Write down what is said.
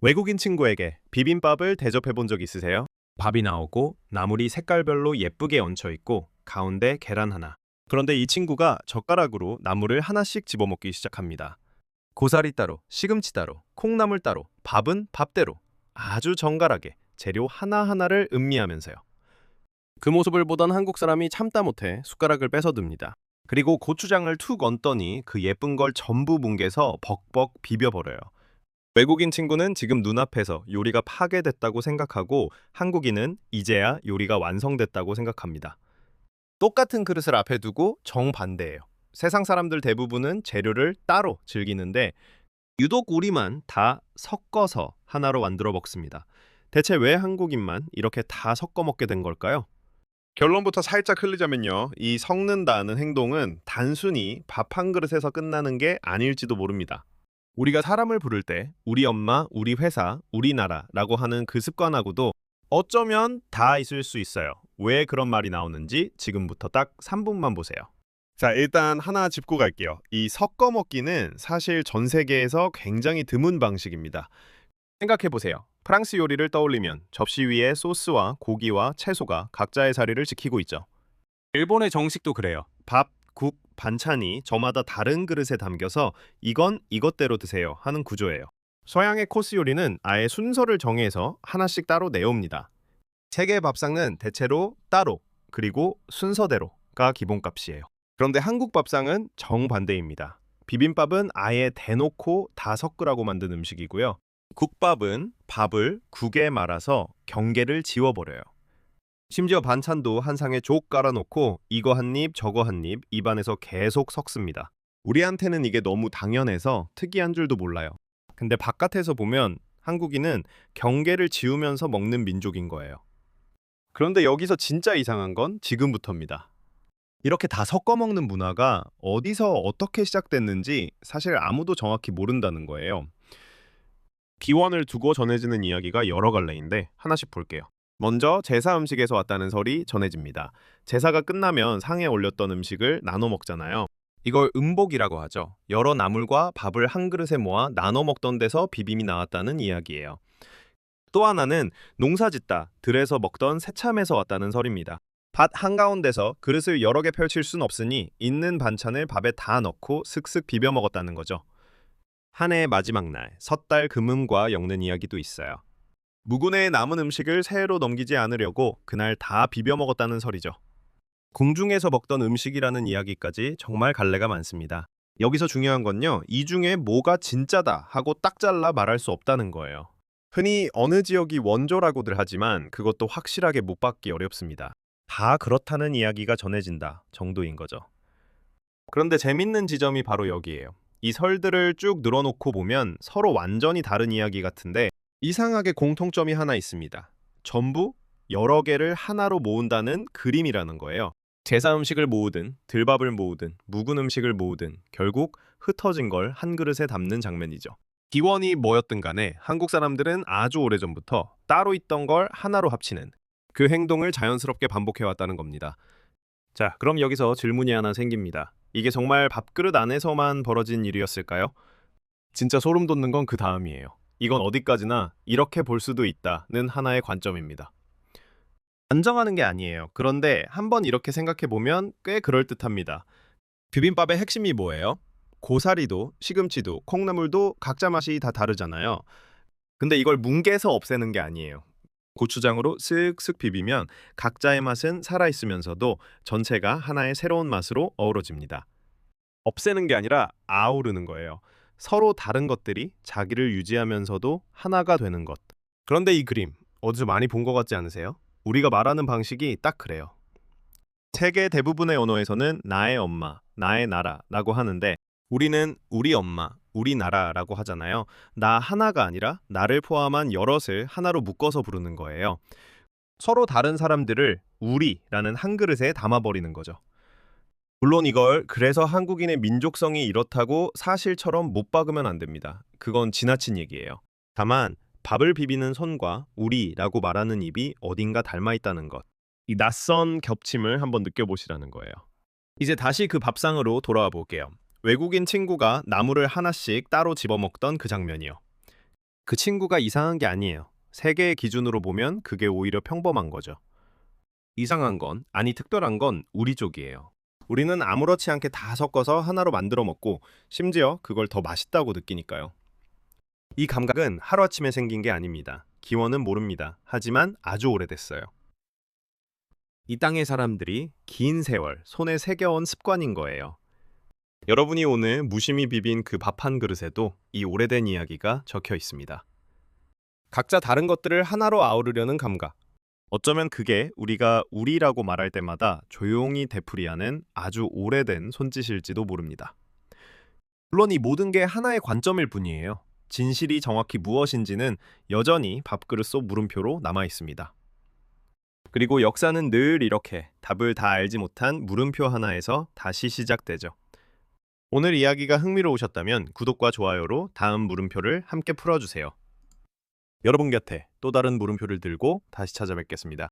외국인 친구에게 비빔밥을 대접해 본 적 있으세요? 밥이 나오고 나물이 색깔별로 예쁘게 얹혀 있고 가운데 계란 하나. 그런데 이 친구가 젓가락으로 나물을 하나씩 집어먹기 시작합니다. 고사리 따로, 시금치 따로, 콩나물 따로, 밥은 밥대로. 아주 정갈하게 재료 하나하나를 음미하면서요. 그 모습을 보던 한국 사람이 참다 못해 숟가락을 뺏어 듭니다. 그리고 고추장을 툭 얹더니 그 예쁜 걸 전부 뭉개서 벅벅 비벼버려요. 외국인 친구는 지금 눈앞에서 요리가 파괴됐다고 생각하고 한국인은 이제야 요리가 완성됐다고 생각합니다. 똑같은 그릇을 앞에 두고 정반대예요. 세상 사람들 대부분은 재료를 따로 즐기는데 유독 우리만 다 섞어서 하나로 만들어 먹습니다. 대체 왜 한국인만 이렇게 다 섞어 먹게 된 걸까요? 결론부터 살짝 흘리자면요. 이 섞는다는 행동은 단순히 밥 한 그릇에서 끝나는 게 아닐지도 모릅니다. 우리가 사람을 부를 때 우리 엄마, 우리 회사, 우리나라라고 하는 그 습관하고도 어쩌면 다 있을 수 있어요. 왜 그런 말이 나오는지 지금부터 딱 3분만 보세요. 자, 일단 하나 짚고 갈게요. 이 섞어 먹기는 사실 전 세계에서 굉장히 드문 방식입니다. 생각해 보세요. 프랑스 요리를 떠올리면 접시 위에 소스와 고기와 채소가 각자의 자리를 지키고 있죠. 일본의 정식도 그래요. 밥, 국, 반찬이 저마다 다른 그릇에 담겨서 이건 이것대로 드세요 하는 구조예요. 서양의 코스 요리는 아예 순서를 정해서 하나씩 따로 내옵니다. 세계 밥상은 대체로 따로 그리고 순서대로가 기본값이에요. 그런데 한국 밥상은 정반대입니다. 비빔밥은 아예 대놓고 다 섞으라고 만든 음식이고요. 국밥은 밥을 국에 말아서 경계를 지워버려요. 심지어 반찬도 한 상에 족 깔아놓고 이거 한 입 저거 한 입 입안에서 계속 섞습니다. 우리한테는 이게 너무 당연해서 특이한 줄도 몰라요. 근데 바깥에서 보면 한국인은 경계를 지우면서 먹는 민족인 거예요. 그런데 여기서 진짜 이상한 건 지금부터입니다. 이렇게 다 섞어 먹는 문화가 어디서 어떻게 시작됐는지 사실 아무도 정확히 모른다는 거예요. 기원을 두고 전해지는 이야기가 여러 갈래인데 하나씩 볼게요. 먼저 제사 음식에서 왔다는 설이 전해집니다. 제사가 끝나면 상에 올렸던 음식을 나눠 먹잖아요. 이걸 음복이라고 하죠. 여러 나물과 밥을 한 그릇에 모아 나눠 먹던 데서 비빔이 나왔다는 이야기예요. 또 하나는 농사짓다 들에서 먹던 새참에서 왔다는 설입니다. 밭 한가운데서 그릇을 여러 개 펼칠 순 없으니 있는 반찬을 밥에 다 넣고 슥슥 비벼 먹었다는 거죠. 한 해의 마지막 날, 섣달 금음과 엮는 이야기도 있어요. 무군해의 남은 음식을 새해로 넘기지 않으려고 그날 다 비벼 먹었다는 설이죠. 궁중에서 먹던 음식이라는 이야기까지 정말 갈래가 많습니다. 여기서 중요한 건요, 이 중에 뭐가 진짜다 하고 딱 잘라 말할 수 없다는 거예요. 흔히 어느 지역이 원조라고들 하지만 그것도 확실하게 못 받기 어렵습니다. 다 그렇다는 이야기가 전해진다 정도인 거죠. 그런데 재밌는 지점이 바로 여기예요. 이 설들을 쭉 늘어놓고 보면 서로 완전히 다른 이야기 같은데 이상하게 공통점이 하나 있습니다. 전부 여러 개를 하나로 모은다는 그림이라는 거예요. 제사 음식을 모으든 들밥을 모으든 묵은 음식을 모으든 결국 흩어진 걸 한 그릇에 담는 장면이죠. 기원이 뭐였든 간에 한국 사람들은 아주 오래전부터 따로 있던 걸 하나로 합치는 그 행동을 자연스럽게 반복해왔다는 겁니다. 자, 그럼 여기서 질문이 하나 생깁니다. 이게 정말 밥그릇 안에서만 벌어진 일이었을까요? 진짜 소름 돋는 건 그 다음이에요. 이건 어디까지나 이렇게 볼 수도 있다는 하나의 관점입니다. 안정하는 게 아니에요. 그런데 한번 이렇게 생각해보면 꽤 그럴듯합니다. 비빔밥의 핵심이 뭐예요? 고사리도, 시금치도, 콩나물도 각자 맛이 다 다르잖아요. 근데 이걸 뭉개서 없애는 게 아니에요. 고추장으로 쓱쓱 비비면 각자의 맛은 살아있으면서도 전체가 하나의 새로운 맛으로 어우러집니다. 없애는 게 아니라 아우르는 거예요. 서로 다른 것들이 자기를 유지하면서도 하나가 되는 것. 그런데 이 그림 어디서 많이 본 것 같지 않으세요? 우리가 말하는 방식이 딱 그래요. 세계 대부분의 언어에서는 나의 엄마, 나의 나라라고 하는데 우리는 우리 엄마, 우리나라라고 하잖아요. 나 하나가 아니라 나를 포함한 여럿을 하나로 묶어서 부르는 거예요. 서로 다른 사람들을 우리라는 한 그릇에 담아버리는 거죠. 물론 이걸 그래서 한국인의 민족성이 이렇다고 사실처럼 못 박으면 안 됩니다. 그건 지나친 얘기예요. 다만 밥을 비비는 손과 우리라고 말하는 입이 어딘가 닮아 있다는 것. 이 낯선 겹침을 한번 느껴보시라는 거예요. 이제 다시 그 밥상으로 돌아와 볼게요. 외국인 친구가 나물을 하나씩 따로 집어먹던 그 장면이요. 그 친구가 이상한 게 아니에요. 세계의 기준으로 보면 그게 오히려 평범한 거죠. 이상한 건, 아니 특별한 건 우리 쪽이에요. 우리는 아무렇지 않게 다 섞어서 하나로 만들어 먹고 심지어 그걸 더 맛있다고 느끼니까요. 이 감각은 하루아침에 생긴 게 아닙니다. 기원은 모릅니다. 하지만 아주 오래됐어요. 이 땅의 사람들이 긴 세월 손에 새겨온 습관인 거예요. 여러분이 오늘 무심히 비빈 그 밥 한 그릇에도 이 오래된 이야기가 적혀 있습니다. 각자 다른 것들을 하나로 아우르려는 감각. 어쩌면 그게 우리가 우리라고 말할 때마다 조용히 되풀이하는 아주 오래된 손짓일지도 모릅니다. 물론 이 모든 게 하나의 관점일 뿐이에요. 진실이 정확히 무엇인지는 여전히 밥그릇 속 물음표로 남아 있습니다. 그리고 역사는 늘 이렇게 답을 다 알지 못한 물음표 하나에서 다시 시작되죠. 오늘 이야기가 흥미로우셨다면 구독과 좋아요로 다음 물음표를 함께 풀어주세요. 여러분 곁에 또 다른 물음표를 들고 다시 찾아뵙겠습니다.